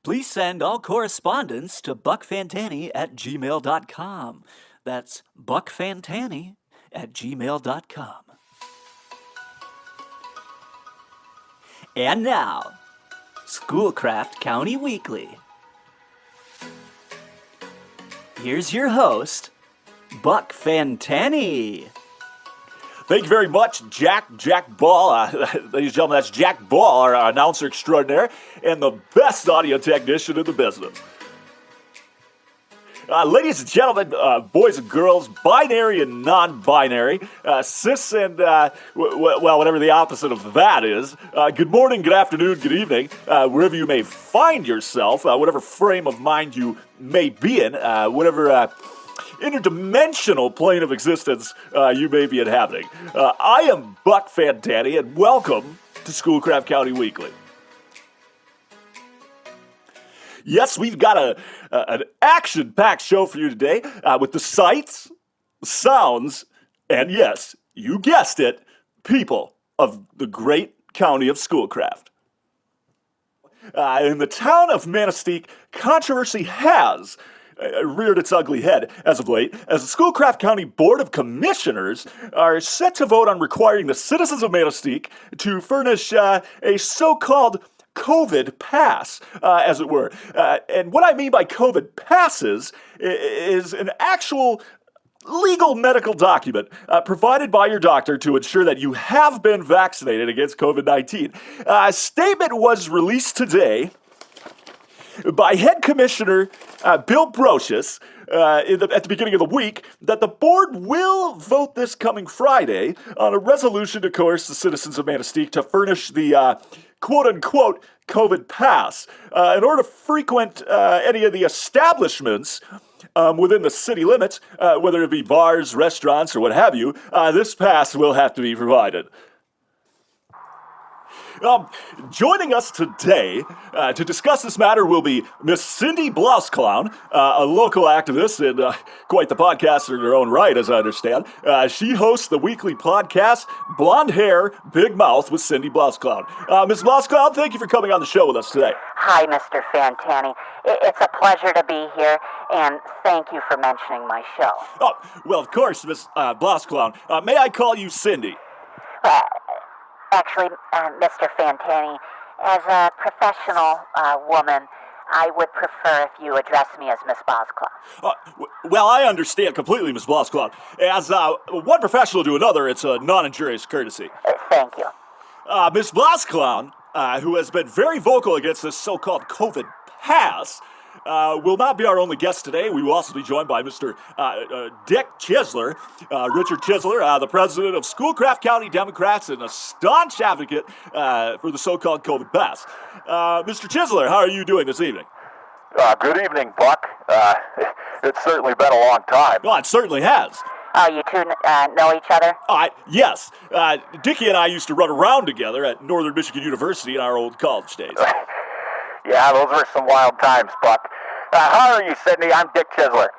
Please send all correspondence to buckfantanny@gmail.com. That's buckfantanny@gmail.com. And now, Schoolcraft County Weekly. Here's your host, Buck Fantanny. Thank you very much, Jack Ball. Ladies and gentlemen, that's Jack Ball, our announcer extraordinaire, and the best audio technician in the business. Ladies and gentlemen, boys and girls, binary and non-binary, cis and, whatever the opposite of that is, good morning, good afternoon, good evening, wherever you may find yourself, whatever frame of mind you may be in, whatever interdimensional plane of existence you may be inhabiting. I am Buck Fantanny, and welcome to Schoolcraft County Weekly. Yes, we've got an action-packed show for you today with the sights, sounds, and yes, you guessed it, people of the great county of Schoolcraft. In the town of Manistique, controversy has reared its ugly head as of late, as the Schoolcraft County Board of Commissioners are set to vote on requiring the citizens of Manistique to furnish a so-called COVID pass, as it were. And what I mean by COVID passes is an actual legal medical document provided by your doctor to ensure that you have been vaccinated against COVID-19. A statement was released today by Head Commissioner Bill Brocious at the beginning of the week that the board will vote this coming Friday on a resolution to coerce the citizens of Manistique to furnish the quote-unquote COVID pass in order to frequent any of the establishments within the city limits, whether it be bars, restaurants, or what have you. This pass will have to be provided. Joining us today to discuss this matter will be Miss Cindy Blausklaun, a local activist and quite the podcaster in her own right, as I understand. She hosts the weekly podcast, Blonde Hair, Big Mouth with Cindy Blausklaun. Ms. Blausklaun, thank you for coming on the show with us today. Hi, Mr. Fantanny. It's a pleasure to be here, and thank you for mentioning my show. Oh, well, of course, Ms. Blausklaun. May I call you Cindy? Actually, Mr. Fantanny, as a professional woman, I would prefer if you address me as Miss Blausklaun. Well, I understand completely, Miss Blausklaun. As one professional to another, it's a non-injurious courtesy. Thank you. Miss Blausklaun, who has been very vocal against this so-called COVID pass, will not be our only guest today. We will also be joined by Mr. Dick Chiseler, Richard Chiseler, the president of Schoolcraft County Democrats and a staunch advocate for the so-called COVID pass. Mr. Chiseler, how are you doing this evening? Good evening, Buck. It's certainly been a long time. Oh, it certainly has. Oh, you two know each other? Yes. Dickie and I used to run around together at Northern Michigan University in our old college days. Yeah, those were some wild times, Buck. How are you, Cindy? I'm Dick Chiseler.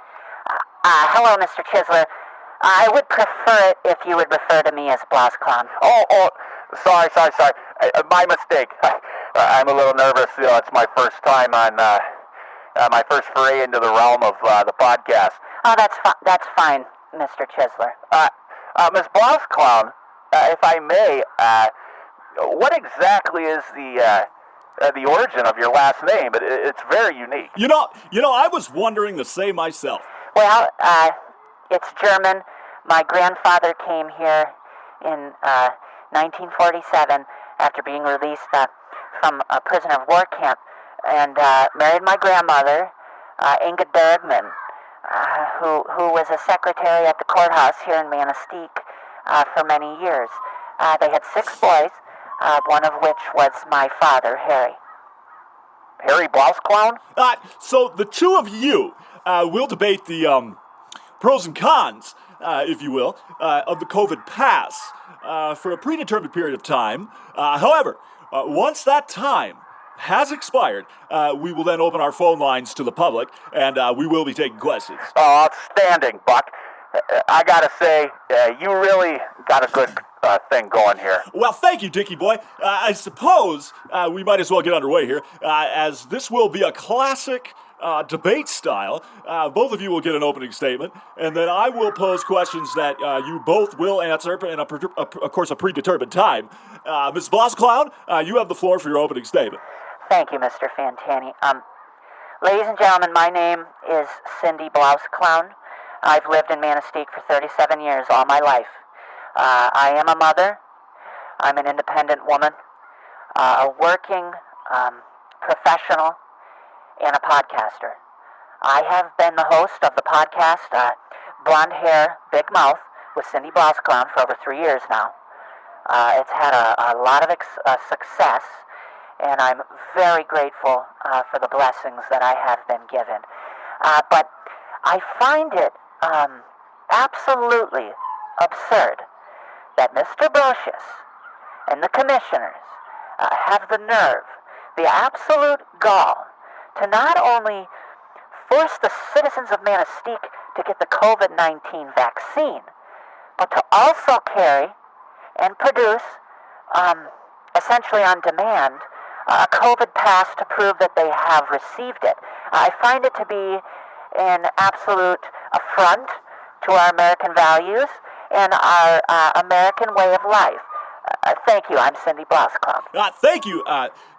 Hello, Mr. Chiseler. I would prefer it if you would refer to me as Blausklaun. Oh, sorry. My mistake. I'm a little nervous. It's my first time on, my first foray into the realm of the podcast. Oh, that's fine, Mr. Chiseler. Ms. Blausklaun, if I may, what exactly is the origin of your last name? It's very unique. You know, I was wondering the same myself. Well, it's German. My grandfather came here in 1947 after being released from a prisoner of war camp and married my grandmother, Inga Bergman, who was a secretary at the courthouse here in Manistique for many years. They had 6 boys. One of which was my father, Harry. Harry Blausklaun? So the two of you will debate the pros and cons, if you will, of the COVID pass for a predetermined period of time. However, once that time has expired, we will then open our phone lines to the public, and we will be taking questions. Oh, outstanding, Buck. I gotta say, you really got a good thing going here. Well, thank you, Dickie boy. I suppose we might as well get underway here, as this will be a classic debate style. Both of you will get an opening statement, and then I will pose questions that you both will answer in, of course, a predetermined time. Ms. Blausklaun, you have the floor for your opening statement. Thank you, Mr. Fantanny. Ladies and gentlemen, my name is Cindy Blausklaun. I've lived in Manistique for 37 years, all my life. I am a mother. I'm an independent woman, a working professional, and a podcaster. I have been the host of the podcast Blonde Hair, Big Mouth with Cindy Blausklaun for over 3 years now. It's had a lot of success, and I'm very grateful for the blessings that I have been given. But I find it absolutely absurd that Mr. Brocious and the commissioners have the nerve, the absolute gall, to not only force the citizens of Manistique to get the COVID-19 vaccine, but to also carry and produce, essentially on demand, a COVID pass to prove that they have received it. I find it to be an absolute affront to our American values and our American way of life. Thank you. I'm Cindy Blausklaun. Thank you,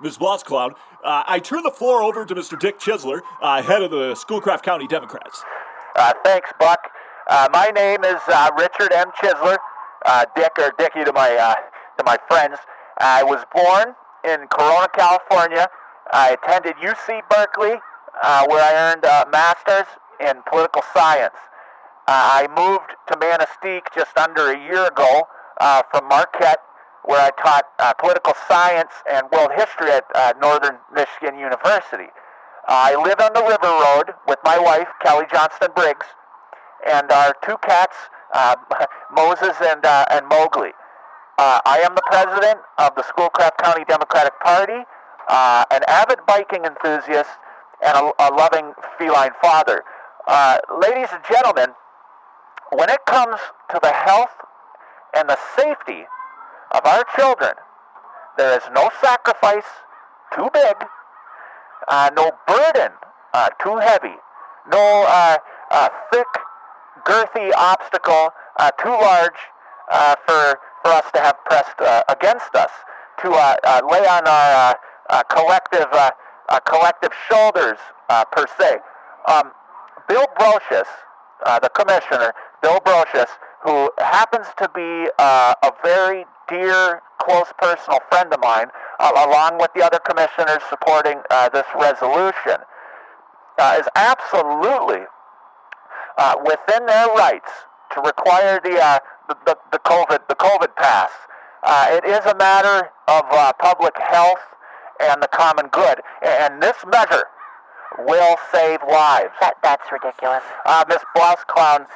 Ms. Blausklaun. I turn the floor over to Mr. Dick Chiseler, head of the Schoolcraft County Democrats. Thanks, Buck. My name is Richard M. Chiseler, Dick or Dickie to my friends. I was born in Corona, California. I attended UC Berkeley, where I earned a master's in political science. I moved to Manistique just under a year ago from Marquette, where I taught political science and world history at Northern Michigan University. I live on the River Road with my wife, Kelly Johnston Briggs, and our two cats, Moses and Mowgli. I am the president of the Schoolcraft County Democratic Party, an avid biking enthusiast, and a loving feline father. Ladies and gentlemen, when it comes to the health and the safety of our children, there is no sacrifice too big, no burden too heavy, no thick, girthy obstacle too large for us to have pressed against us, to lay on our collective shoulders, per se. Bill Brocious, the commissioner, Bill Brocious, who happens to be a very dear, close personal friend of mine, along with the other commissioners supporting this resolution, is absolutely within their rights to require the COVID pass. It is a matter of public health and the common good, and this measure will save lives. That's ridiculous. Ms. Blausklaun,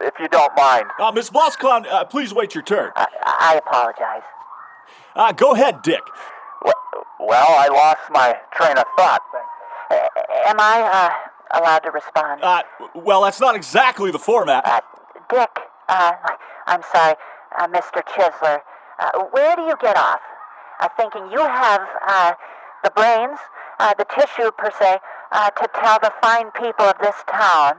if you don't mind. Ms. Blausklaun, please wait your turn. I apologize. Go ahead, Dick. Well, I lost my train of thought. Am I allowed to respond? Well, that's not exactly the format. Dick, I'm sorry, Mr. Chiseler, where do you get off? Thinking you have the brains, the tissue per se, to tell the fine people of this town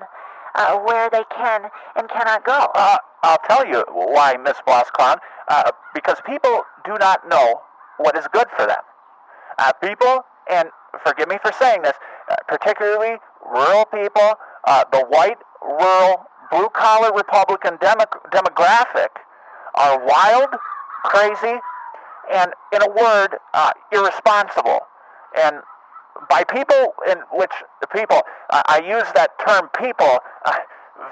where they can and cannot go. I'll tell you why, Miss Blausklaun. Because people do not know what is good for them. People, and forgive me for saying this, particularly rural people, the white, rural, blue-collar Republican demographic are wild, crazy, and, in a word, irresponsible. And by people, in which people, I use that term people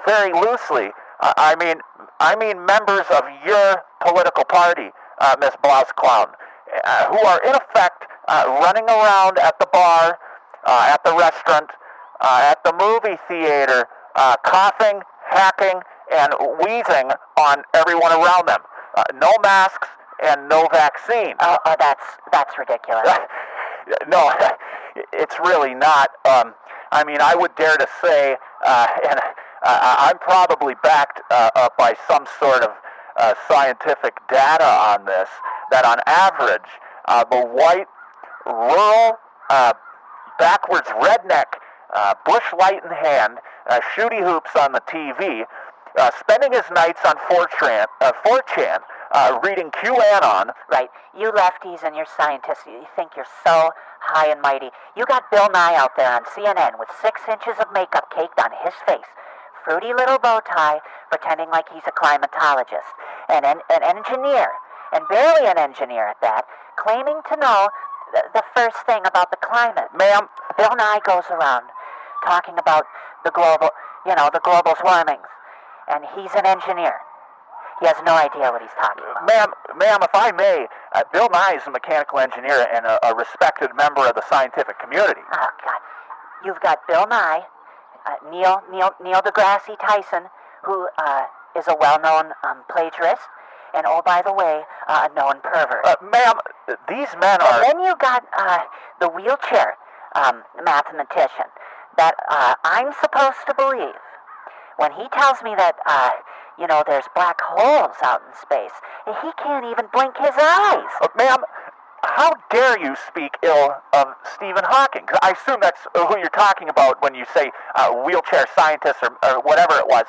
very loosely. I mean members of your political party, Ms. Blausklaun, who are in effect running around at the bar, at the restaurant, at the movie theater, coughing, hacking, and wheezing on everyone around them. No masks and no vaccine. Oh, that's ridiculous. No, it's really not. I would dare to say, and I'm probably backed up by some sort of scientific data on this, that on average, the white, rural, backwards redneck, bush light in hand, shooty hoops on the TV, spending his nights on 4chan, reading QAnon. Right. You lefties and your scientists, you think you're so high and mighty. You got Bill Nye out there on CNN with 6 inches of makeup caked on his face, fruity little bow tie, pretending like he's a climatologist, and an engineer, and barely an engineer at that, claiming to know the first thing about the climate. Ma'am, Bill Nye goes around talking about the global's warmings, and he's an engineer. He has no idea what he's talking about. Ma'am, if I may, Bill Nye is a mechanical engineer and a respected member of the scientific community. Oh, God. You've got Bill Nye, Neil deGrasse Tyson, who is a well-known plagiarist, and, oh, by the way, a known pervert. Ma'am, these men are... And then you got the wheelchair mathematician that I'm supposed to believe when he tells me that, there's black holes out in space. He can't even blink his eyes. Ma'am, how dare you speak ill of Stephen Hawking? I assume that's who you're talking about when you say wheelchair scientist or whatever it was.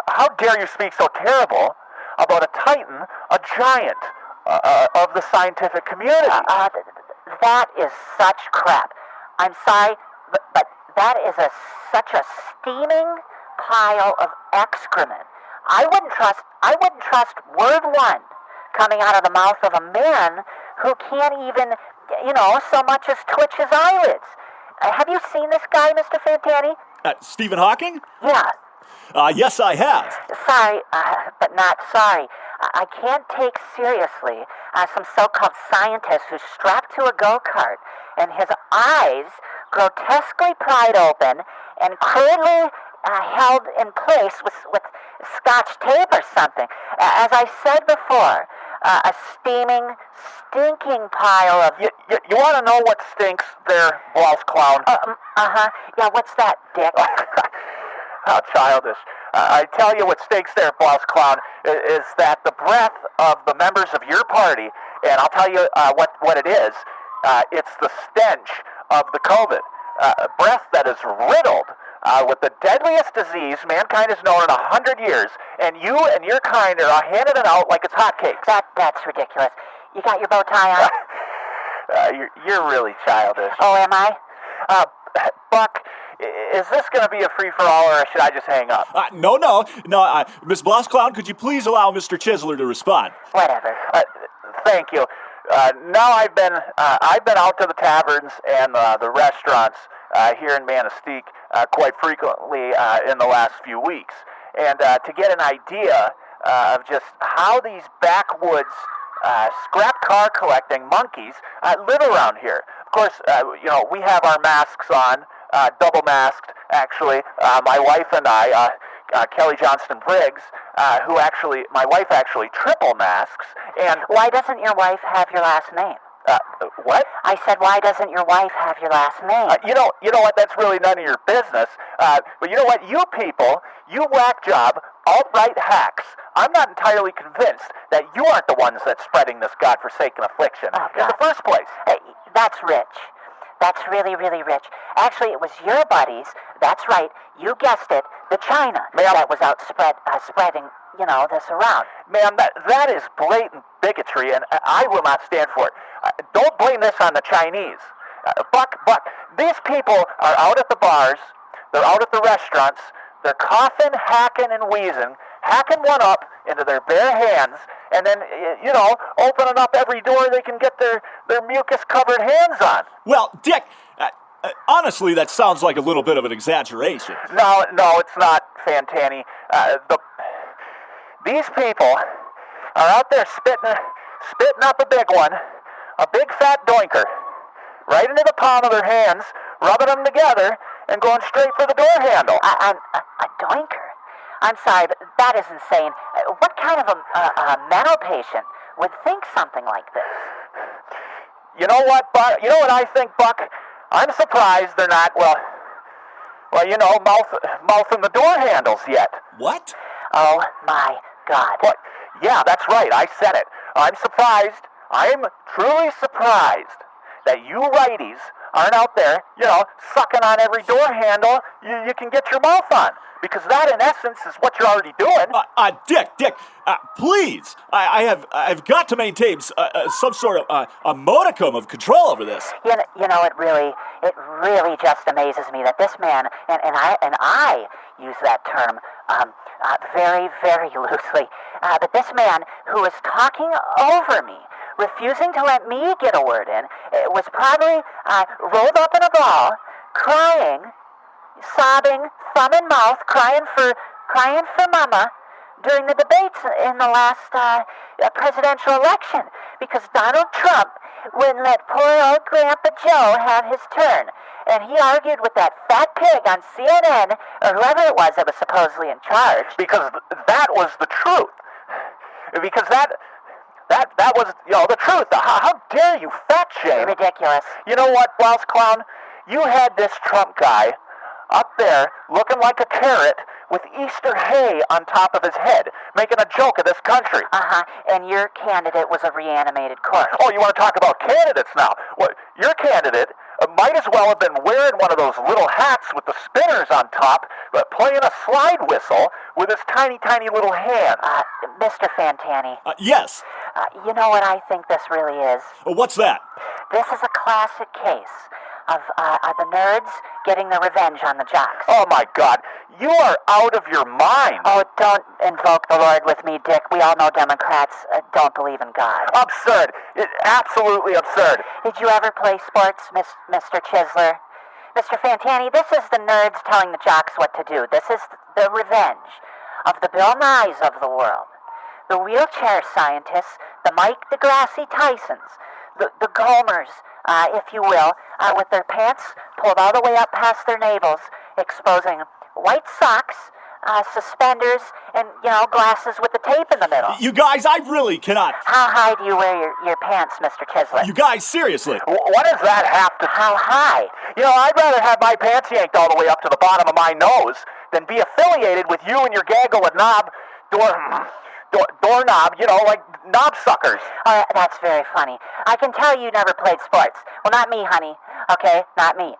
How dare you speak so terrible about a titan, a giant of the scientific community? That is such crap. I'm sorry, but that is such a steaming pile of excrement. I wouldn't trust word one coming out of the mouth of a man who can't even, so much as twitch his eyelids. Have you seen this guy, Mr. Fantanny? Stephen Hawking? Yeah. Yes, I have. Sorry, but not sorry. I can't take seriously some so-called scientist who's strapped to a go-kart and his eyes grotesquely pried open and crudely held in place with scotch tape or something. As I said before, a steaming, stinking pile of... You want to know what stinks there, Blausklaun? Yeah, what's that, Dick? How childish. I tell you what stinks there, Blausklaun, is that the breath of the members of your party, and I'll tell you what it is, it's the stench of the COVID. A breath that is riddled with the deadliest disease mankind has known in 100 years, and you and your kind are handing it out like it's hotcakes. That's ridiculous. You got your bow tie on? You're really childish. Oh, am I? Buck, is this going to be a free-for-all, or should I just hang up? No. Miss Blausklaun, could you please allow Mr. Chiseler to respond? Whatever. Thank you. Now I've been out to the taverns and the restaurants here in Manistique quite frequently in the last few weeks, and to get an idea of just how these backwoods scrap car collecting monkeys live around here. Of course, we have our masks on, double masked actually. My wife and I, Kelly Johnston Briggs, my wife actually triple masks. And why doesn't your wife have your last name? What? I said, why doesn't your wife have your last name? You know what? That's really none of your business. But you know what? You people, you whack job, alt-right hacks. I'm not entirely convinced that you aren't the ones that's spreading this godforsaken affliction in the first place. That's rich. That's really, really rich. Actually, it was your buddies, that's right, you guessed it, the China, that was out spreading, this around. Ma'am, that is blatant bigotry, and I will not stand for it. Don't blame this on the Chinese. Buck, these people are out at the bars, they're out at the restaurants, they're coughing, hacking, and wheezing, hacking one up into their bare hands, and then, opening up every door they can get their mucus-covered hands on. Well, Dick, honestly, that sounds like a little bit of an exaggeration. No, it's not, Fantanny. These people are out there spitting up a big one, a big fat doinker, right into the palm of their hands, rubbing them together, and going straight for the door handle. A doinker? I'm sorry, but that is insane. What kind of a mental patient would think something like this? You know what, Buck? You know what I think, Buck? I'm surprised they're not, mouthing the door handles yet. What? Oh, my God. What? Yeah, that's right. I said it. I'm surprised. I'm truly surprised that you righties aren't out there, sucking on every door handle you can get your mouth on. Because that, in essence, is what you're already doing. Dick, please. I've got to maintain some sort of a modicum of control over this. It really just amazes me that this man, and I use that term very, very loosely, but this man who is talking over me, refusing to let me get a word in, was probably rolled up in a ball, crying, sobbing, thumb in mouth, crying for mama during the debates in the last presidential election, because Donald Trump wouldn't let poor old Grandpa Joe have his turn. And he argued with that fat pig on CNN, or whoever it was that was supposedly in charge. Because that was the truth. Because that was, the truth. How dare you fat shame? Ridiculous. You know what, Blausklaun? You had this Trump guy up there looking like a carrot with Easter hay on top of his head, making a joke of this country. And your candidate was a reanimated corpse. Oh, you want to talk about candidates now? Well, your candidate might as well have been wearing one of those little hats with the spinners on top, but playing a slide whistle with his tiny, tiny little hand. Mr. Fantanny. Yes. You know what I think this really is? What's that? This is a classic case of the nerds getting their revenge on the jocks. Oh, my God. You are out of your mind. Oh, don't invoke the Lord with me, Dick. We all know Democrats don't believe in God. Absurd. Absolutely absurd. Did you ever play sports, Mr. Chiseler? Mr. Fantanny, this is the nerds telling the jocks what to do. This is the revenge of the Bill Nyes of the world, the wheelchair scientists, the Mike deGrasse Tysons, the Gomers, if you will, with their pants pulled all the way up past their navels, exposing white socks, suspenders, and, glasses with the tape in the middle. You guys, I really cannot. How high do you wear your pants, Mr. Chiseler? You guys, seriously. What does that have to... How high? I'd rather have my pants yanked all the way up to the bottom of my nose than be affiliated with you and your gaggle of doorknob, like knob suckers. Oh, that's very funny. I can tell you never played sports. Well, not me, honey. Okay, not me.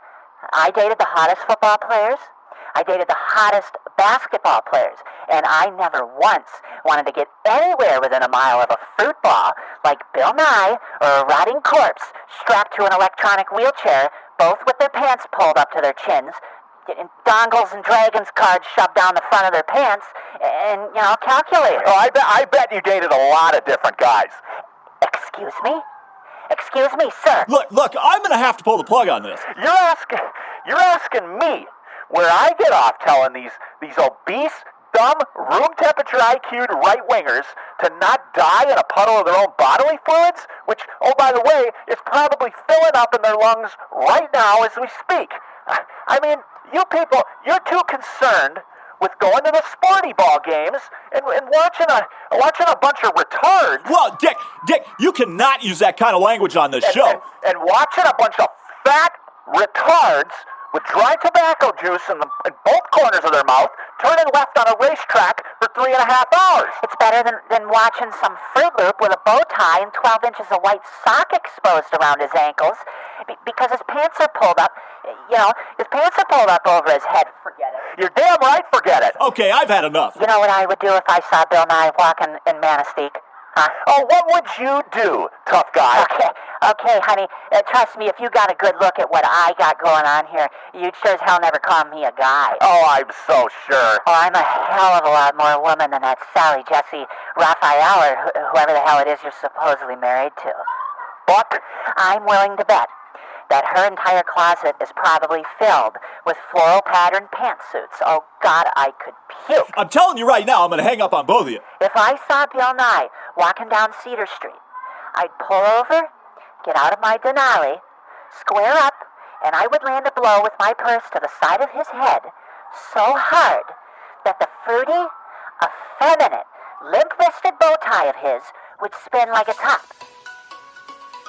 I dated the hottest football players. I dated the hottest basketball players. And I never once wanted to get anywhere within a mile of a fruit ball like Bill Nye or a rotting corpse strapped to an electronic wheelchair, both with their pants pulled up to their chins, getting dongles and dragons cards shoved down the front of their pants, and, calculators. Oh, I bet you dated a lot of different guys. Excuse me? Excuse me, sir. Look, I'm going to have to pull the plug on this. You're asking me where I get off telling these obese, dumb, room temperature IQ'd right-wingers to not die in a puddle of their own bodily fluids, which, oh, by the way, is probably filling up in their lungs right now as we speak. I mean, you people, you're too concerned with going to the sporty ball games and watching a bunch of retards. Well, Dick, you cannot use that kind of language on this show. And watching a bunch of fat retards with dry tobacco juice in both corners of their mouth, turning left on a racetrack for 3.5 hours. It's better than watching some Fruit Loop with a bow tie and 12 inches of white sock exposed around his ankles, because his pants are pulled up. His pants are pulled up over his head. Forget it. You're damn right, forget it. Okay, I've had enough. You know what I would do if I saw Bill Nye walking in Manistique? Huh? Oh, what would you do, tough guy? Okay, honey. Trust me, if you got a good look at what I got going on here, you'd sure as hell never call me a guy. Oh, I'm so sure. Oh, I'm a hell of a lot more woman than that Sally Jesse Raphael or whoever the hell it is you're supposedly married to. Buck, I'm willing to bet that her entire closet is probably filled with floral patterned pantsuits. Oh, God, I could puke. I'm telling you right now, I'm going to hang up on both of you. If I saw Bill Nye walking down Cedar Street, I'd pull over, get out of my Denali, square up, and I would land a blow with my purse to the side of his head so hard that the fruity, effeminate, limp-wristed bow tie of his would spin like a top.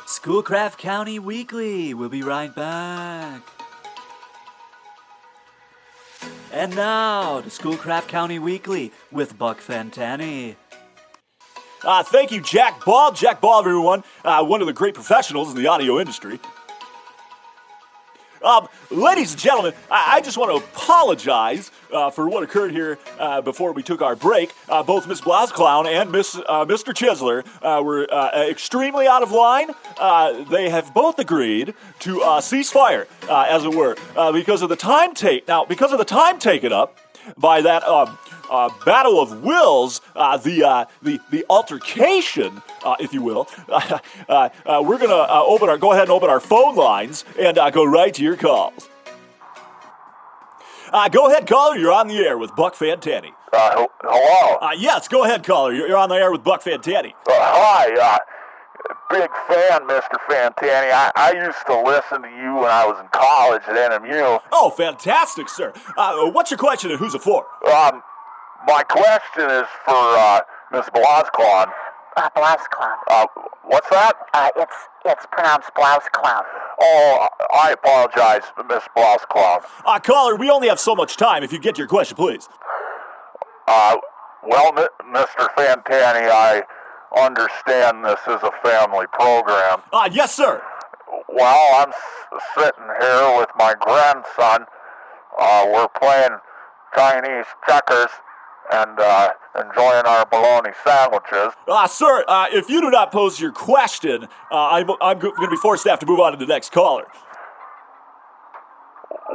Schoolcraft County Weekly. We'll be right back. And now to Schoolcraft County Weekly with Buck Fantanny. Thank you, Jack Ball. Jack Ball, everyone. One of the great professionals in the audio industry. Ladies and gentlemen, I just want to apologize for what occurred here before we took our break. Both Miss Blausklaun and Mr. Chiseler were extremely out of line. They have both agreed to cease fire, as it were, because of the time taken up by that battle of wills, the altercation, if you will. We're gonna go ahead and open our phone lines and go right to your calls. Go ahead, caller. You're on the air with Buck Fantanny. Hello? Yes, go ahead, caller. You're on the air with Buck Fantanny. Hi, big fan, Mr. Fantanny. I used to listen to you when I was in college at NMU. Oh, fantastic, sir. What's your question and who's it for? My question is for Miss Blausklaun. Blausklaun. What's that? It's pronounced Blausklaun. Oh, I apologize, Miss Blausklaun. Caller, we only have so much time. If you get to your question, please. Well, Mr. Fantanny, I understand this is a family program. Yes, sir. Well, I'm sitting here with my grandson. We're playing Chinese checkers and enjoying our bologna sandwiches. Sir, if you do not pose your question, I'm going to be forced to have to move on to the next caller.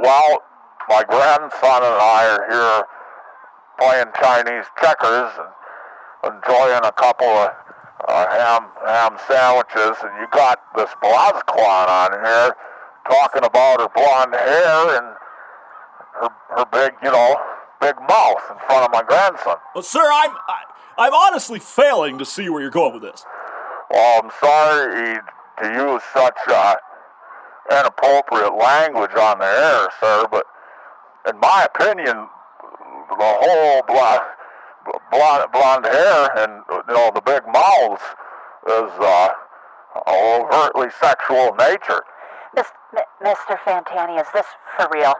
Well, my grandson and I are here playing Chinese checkers and enjoying a couple of ham sandwiches, and you got this Blausklaun on here talking about her blonde hair and her big mouth in front of my grandson. Well, sir, I'm honestly failing to see where you're going with this. Well, I'm sorry to use such inappropriate language on the air, sir, but in my opinion, the whole blonde hair and the big mouths is overtly sexual in nature. Mr. Fantanny, is this for real?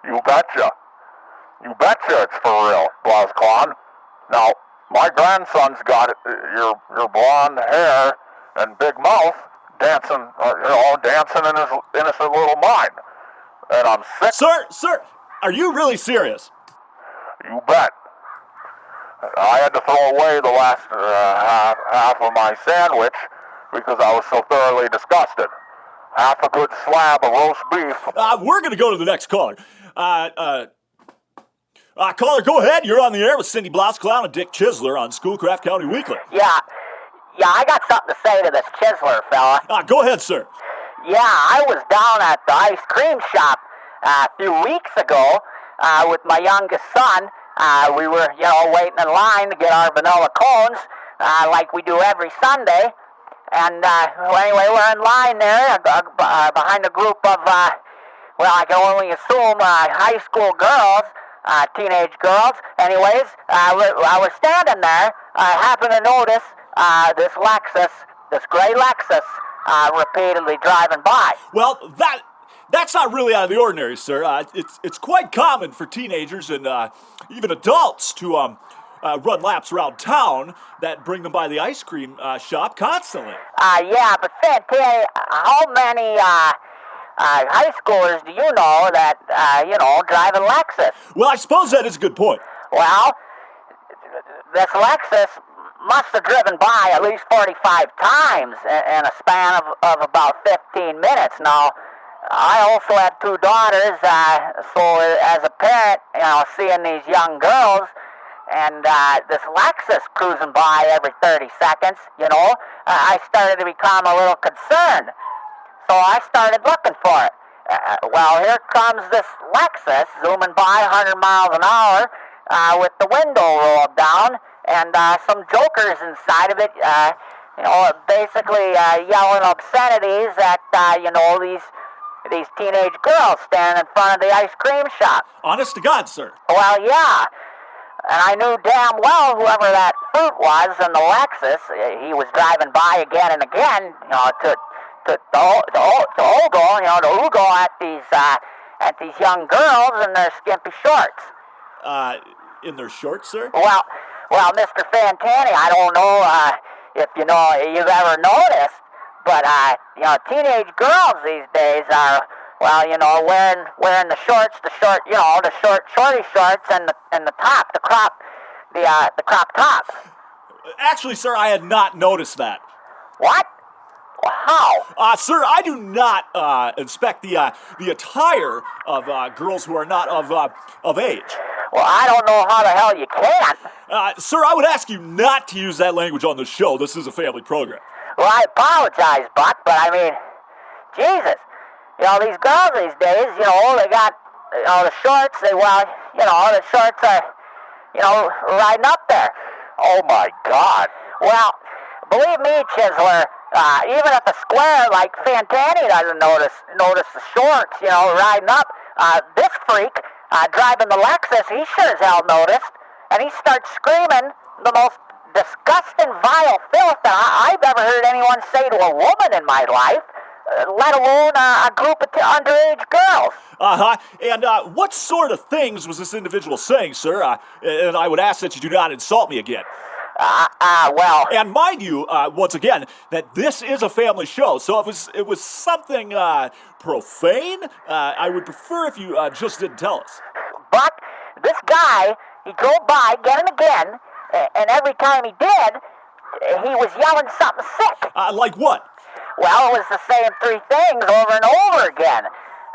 You betcha. You betcha it's for real, Blausklaun. Now, my grandson's got your blonde hair and big mouth dancing in his innocent little mind. And I'm sick. Sir, are you really serious? You bet. I had to throw away the last half of my sandwich because I was so thoroughly disgusted. Half a good slab of roast beef. We're going to go to the next caller. Caller, go ahead. You're on the air with Cindy Blausklaun and Dick Chiseler on Schoolcraft County Weekly. Yeah, I got something to say to this Chiseler fella. Go ahead, sir. Yeah, I was down at the ice cream shop a few weeks ago with my youngest son. We were, waiting in line to get our vanilla cones like we do every Sunday. And anyway, we're in line there behind a group of, I can only assume high school girls, teenage girls. Anyways, I was standing there. I happened to notice this gray Lexus, repeatedly driving by. Well, that's not really out of the ordinary, sir. It's quite common for teenagers and even adults to run laps around town that bring them by the ice cream shop constantly. Yeah, but Fantanny, how many high schoolers do you know that drive a Lexus? Well, I suppose that is a good point. Well, this Lexus must have driven by at least 45 times in a span of about 15 minutes. Now, I also have two daughters, so as a parent, seeing these young girls and this Lexus cruising by every 30 seconds, I started to become a little concerned. So I started looking for it. Well, here comes this Lexus zooming by 100 miles an hour with the window rolled down and some jokers inside of it, basically yelling obscenities at, these teenage girls standing in front of the ice cream shop. Honest to God, sir. Well, yeah. And I knew damn well whoever that fruit was in the Lexus, he was driving by again and again, to ogle at these young girls in their skimpy shorts. In their shorts, sir? Well, Well, Mr. Fantanny, I don't know if you've ever noticed, but teenage girls these days are wearing the shorts, shorty shorts, and the top, the crop top. Actually, sir, I had not noticed that. What? How? Sir, I do not inspect the attire of girls who are not of age. Well, I don't know how the hell you can't. Sir, I would ask you not to use that language on the show. This is a family program. Well, I apologize, Buck, but I mean, Jesus. These girls these days, they got, the shorts, the shorts are, riding up there. Oh, my God. Well, believe me, Chiseler, even if a square like Fantanny doesn't notice the shorts, riding up, this freak, driving the Lexus, he sure as hell noticed, and he starts screaming the most disgusting, vile filth that I've ever heard anyone say to a woman in my life, let alone a group of underage girls. And what sort of things was this individual saying, sir? And I would ask that you do not insult me again. Well... And mind you, once again, that this is a family show, so if it was something profane, I would prefer if you just didn't tell us. Buck, this guy, he drove by again and again, and every time he did, he was yelling something sick. Like what? Well, it was the same three things over and over again.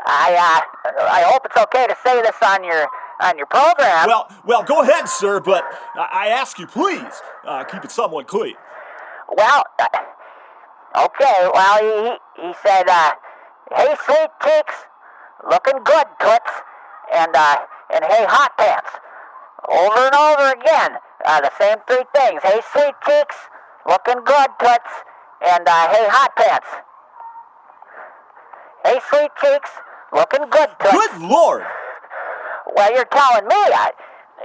I hope it's okay to say this on your program. Well, go ahead, sir, but I ask you, please, keep it somewhat clean. Well, okay, well, he said, hey, sweet cheeks, looking good, toots, and hey, hot pants. Over and over again, the same three things. Hey, sweet cheeks, looking good, toots, and hey, hot pants. Hey, sweet cheeks, looking good, toots. Good Lord! Well, you're telling me.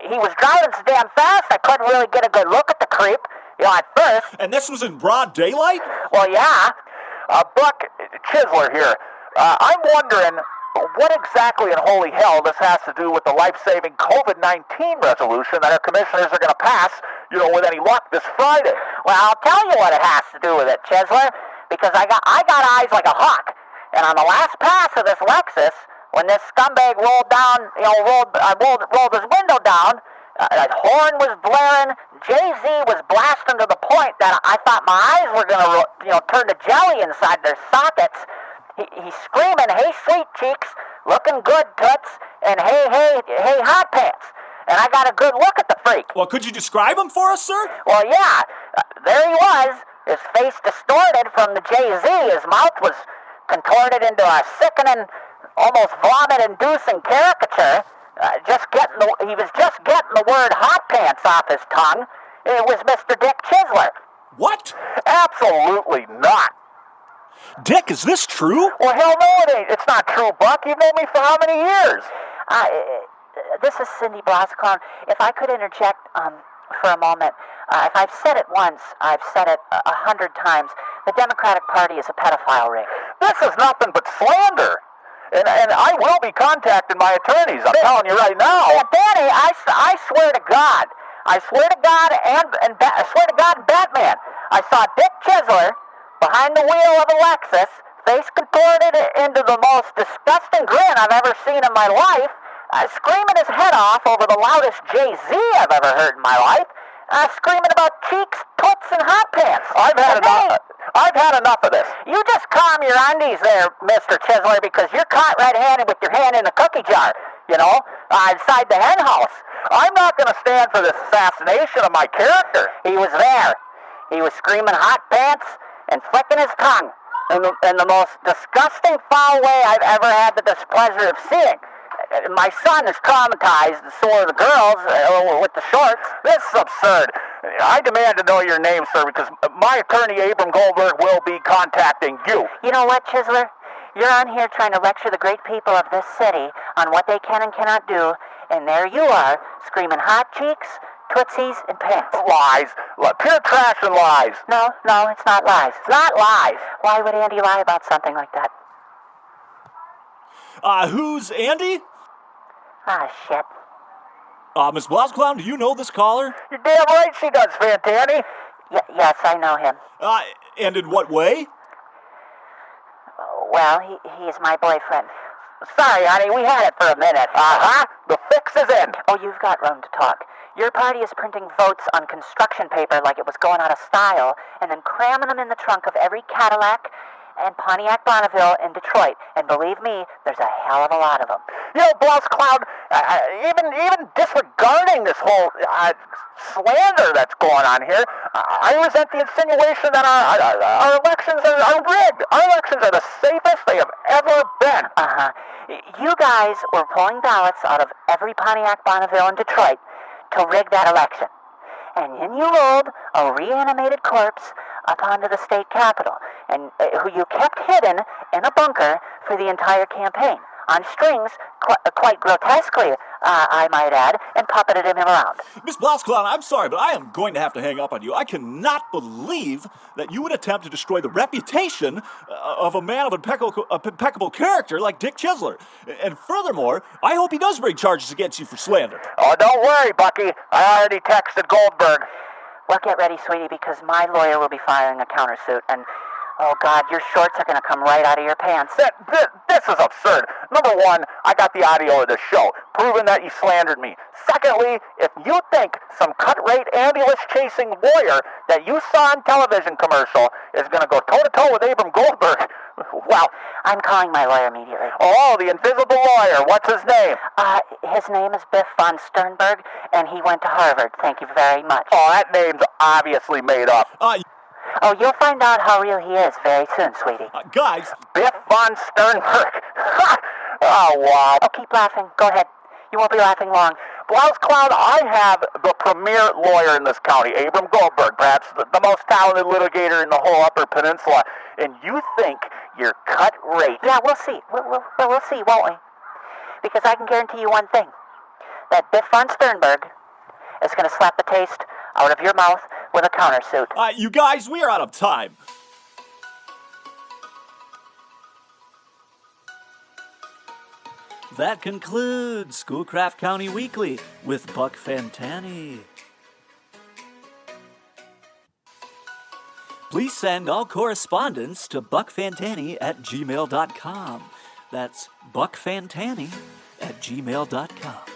He was driving so damn fast, I couldn't really get a good look at the creep, at first. And this was in broad daylight? Well, yeah. Buck, Chiseler here. I'm wondering what exactly in holy hell this has to do with the life-saving COVID-19 resolution that our commissioners are going to pass, with any luck this Friday. Well, I'll tell you what it has to do with it, Chiseler, because I got eyes like a hawk. And on the last pass of this Lexus, when this scumbag rolled his window down, that horn was blaring, Jay-Z was blasting to the point that I thought my eyes were going to, turn to jelly inside their sockets. He's screaming, hey, sweet cheeks, looking good, toots, and hey, hot pants. And I got a good look at the freak. Well, could you describe him for us, sir? Well, yeah. There he was, his face distorted from the Jay-Z. His mouth was contorted into a sickening, almost vomit-inducing caricature. He was just getting the word hot pants off his tongue. It was Mr. Dick Chiseler. What? Absolutely not. Dick, is this true? Well, hell no, it ain't. It's not true, Buck. You've known me for how many years? This is Cindy Blausklaun. If I could interject for a moment. If I've said it once, I've said it 100 times. The Democratic Party is a pedophile ring. This is nothing but slander. And I will be contacting my attorneys. I'm telling you right now. Yeah, Danny, I swear to God. I swear to God and Batman. I saw Dick Chiseler behind the wheel of a Lexus, face contorted into the most disgusting grin I've ever seen in my life, screaming his head off over the loudest Jay-Z I've ever heard in my life, screaming about cheeks, toots, and hot pants. I've had enough of this. You just calm your undies there, Mr. Chiseler, because you're caught red-handed with your hand in the cookie jar, inside the hen house. I'm not going to stand for this assassination of my character. He was there. He was screaming hot pants and flicking his tongue in the most disgusting, foul way I've ever had the displeasure of seeing. My son is traumatized, and so are the girls with the shorts. This is absurd. I demand to know your name, sir, because my attorney, Abram Goldberg, will be contacting you. You know what, Chiseler? You're on here trying to lecture the great people of this city on what they can and cannot do, and there you are, screaming hot cheeks, tootsies, and pants. Lies. Pure trash and lies. No, it's not lies. It's not lies. Why would Andy lie about something like that? Who's Andy? Ah, shit. Miss Blausklaun, do you know this caller? You're damn right she does, Fantanny. Yes, I know him. And in what way? Well, he's my boyfriend. Sorry, honey, we had it for a minute. Uh-huh. The fix is in. Oh, you've got room to talk. Your party is printing votes on construction paper like it was going out of style, and then cramming them in the trunk of every Cadillac and Pontiac Bonneville in Detroit. And believe me, there's a hell of a lot of them. You know, Blausklaun, even disregarding this whole slander that's going on here, I resent the insinuation that our elections are rigged. Our elections are the safest they have ever been. Uh-huh. You guys were pulling ballots out of every Pontiac Bonneville in Detroit to rig that election. And then you rolled a reanimated corpse up onto the state capitol, and who you kept hidden in a bunker for the entire campaign, on strings, quite grotesquely, I might add, and puppeted him around. Miss Blausklaun, I'm sorry, but I am going to have to hang up on you. I cannot believe that you would attempt to destroy the reputation of a man of impeccable character like Dick Chiseler. And furthermore, I hope he does bring charges against you for slander. Oh, don't worry, Bucky. I already texted Goldberg. Well, get ready, sweetie, because my lawyer will be filing a countersuit, and oh, God, your shorts are going to come right out of your pants. This is absurd. Number one, I got the audio of the show, proving that you slandered me. Secondly, if you think some cut-rate ambulance-chasing lawyer that you saw on television commercial is going to go toe-to-toe with Abram Goldberg, well... I'm calling my lawyer immediately. Oh, the invisible lawyer. What's his name? His name is Biff von Sternberg, and he went to Harvard. Thank you very much. Oh, that name's obviously made up. Oh, you'll find out how real he is very soon, sweetie. Guys! Biff von Sternberg. Oh, wow. Oh, keep laughing. Go ahead. You won't be laughing long. Blausklaun, I have the premier lawyer in this county, Abram Goldberg, perhaps the most talented litigator in the whole Upper Peninsula. And you think you're cut rate? Yeah, we'll see. We'll see, won't we? Because I can guarantee you one thing. That Biff von Sternberg is going to slap the taste out of your mouth with a countersuit. You guys, we are out of time. That concludes Schoolcraft County Weekly with Buck Fantanny. Please send all correspondence to buckfantanny@gmail.com. That's buckfantanny@gmail.com.